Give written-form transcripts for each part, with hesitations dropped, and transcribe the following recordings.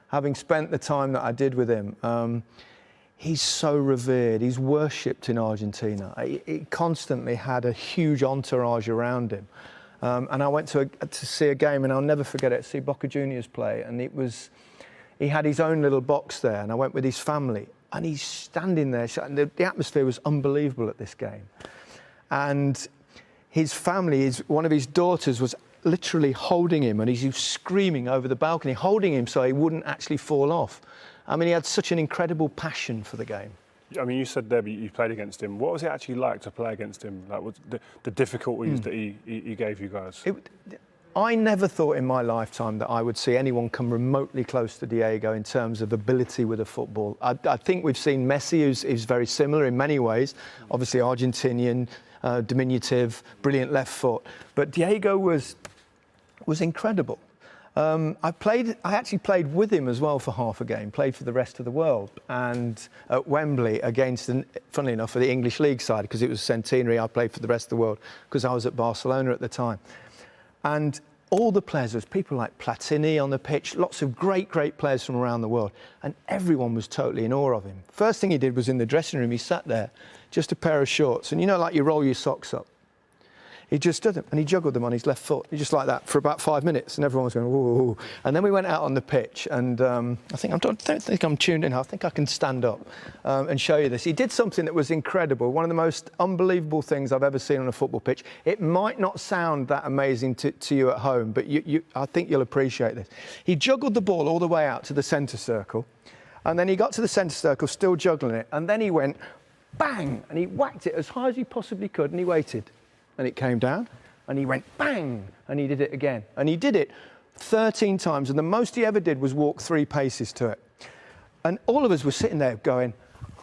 having spent the time that I did with him, he's so revered. He's worshipped in Argentina. He constantly had a huge entourage around him. And I went to see a game, and I'll never forget it, see Boca Juniors play. And he had his own little box there, and I went with his family. And he's standing there, and the atmosphere was unbelievable at this game. And his family, one of his daughters was literally holding him, and he was screaming over the balcony, holding him so he wouldn't actually fall off. I mean, he had such an incredible passion for the game. I mean, you said there you played against him. What was it actually like to play against him? Like, what the difficulties that he gave you guys? I never thought in my lifetime that I would see anyone come remotely close to Diego in terms of ability with a football. I think we've seen Messi, who's very similar in many ways. Obviously Argentinian, diminutive, brilliant left foot. But Diego was incredible. I actually played with him as well for half a game, played for the rest of the world, and at Wembley against, funnily enough, for the English League side, because it was centenary. I played for the rest of the world because I was at Barcelona at the time. And all the players, there was people like Platini on the pitch, lots of great players from around the world, and everyone was totally in awe of him. First thing he did was in the dressing room, he sat there, just a pair of shorts, and you know, like you roll your socks up. He just stood them and he juggled them on his left foot, just like that, for about 5 minutes, and everyone was going, whoa. And then we went out on the pitch, and I don't think I'm tuned in. I think I can stand up and show you this. He did something that was incredible, one of the most unbelievable things I've ever seen on a football pitch. It might not sound that amazing to you at home, but I think you'll appreciate this. He juggled the ball all the way out to the centre circle, and then he got to the centre circle, still juggling it, and then he went bang, and he whacked it as high as he possibly could, and he waited. And it came down, and he went bang, and he did it again. And he did it 13 times, and the most he ever did was walk 3 paces to it. And all of us were sitting there going,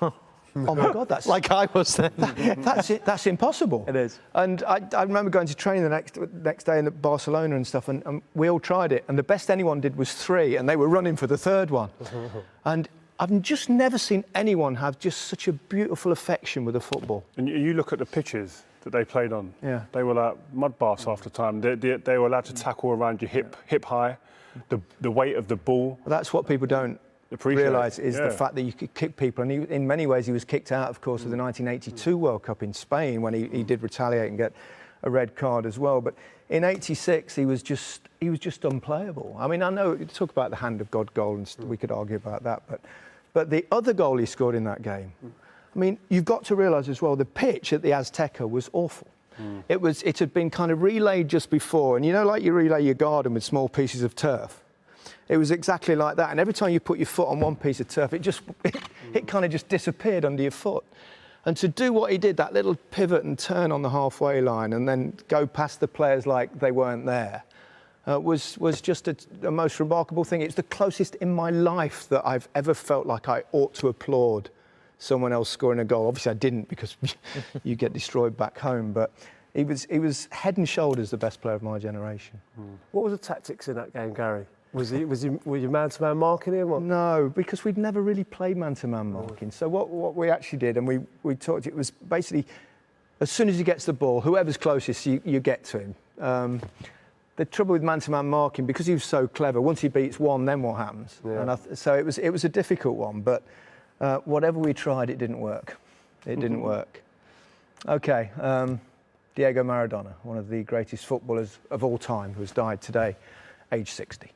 oh my God, that's... like I was then. That's impossible. It is. And I remember going to training the next day in Barcelona and stuff, and we all tried it, and the best anyone did was 3, and they were running for the 3rd one. And I've just never seen anyone have just such a beautiful affection with a football. And you look at the pitches that they played on. Yeah. They were like mud baths half the time. They were allowed to tackle around your hip high, the weight of the ball. Well, that's what people don't realise is the fact that you could kick people. And in many ways, he was kicked out, of course, of the 1982 World Cup in Spain when he did retaliate and get a red card as well. But in '86, he was just unplayable. I mean, I know you talk about the hand of God goal, and we could argue about that, but the other goal he scored in that game. I mean, you've got to realise as well, the pitch at the Azteca was awful. It had been kind of relayed just before, and you know, like you relay your garden with small pieces of turf. It was exactly like that, and every time you put your foot on one piece of turf, it kind of just disappeared under your foot. And to do what he did, that little pivot and turn on the halfway line, and then go past the players like they weren't there, was just a most remarkable thing. It's the closest in my life that I've ever felt like I ought to applaud someone else scoring a goal. Obviously I didn't, because you get destroyed back home, but he was head and shoulders the best player of my generation. What was the tactics in that game, Gary? Were you man-to-man marking him? Or? No, because we'd never really played man-to-man marking. So what we actually did, and we talked, it was basically, as soon as he gets the ball, whoever's closest, you get to him. The trouble with man-to-man marking, because he was so clever, once he beats one, then what happens? Yeah. And so it was a difficult one, but whatever we tried, it didn't work. It didn't work. Okay, Diego Maradona, one of the greatest footballers of all time, who has died today, age 60.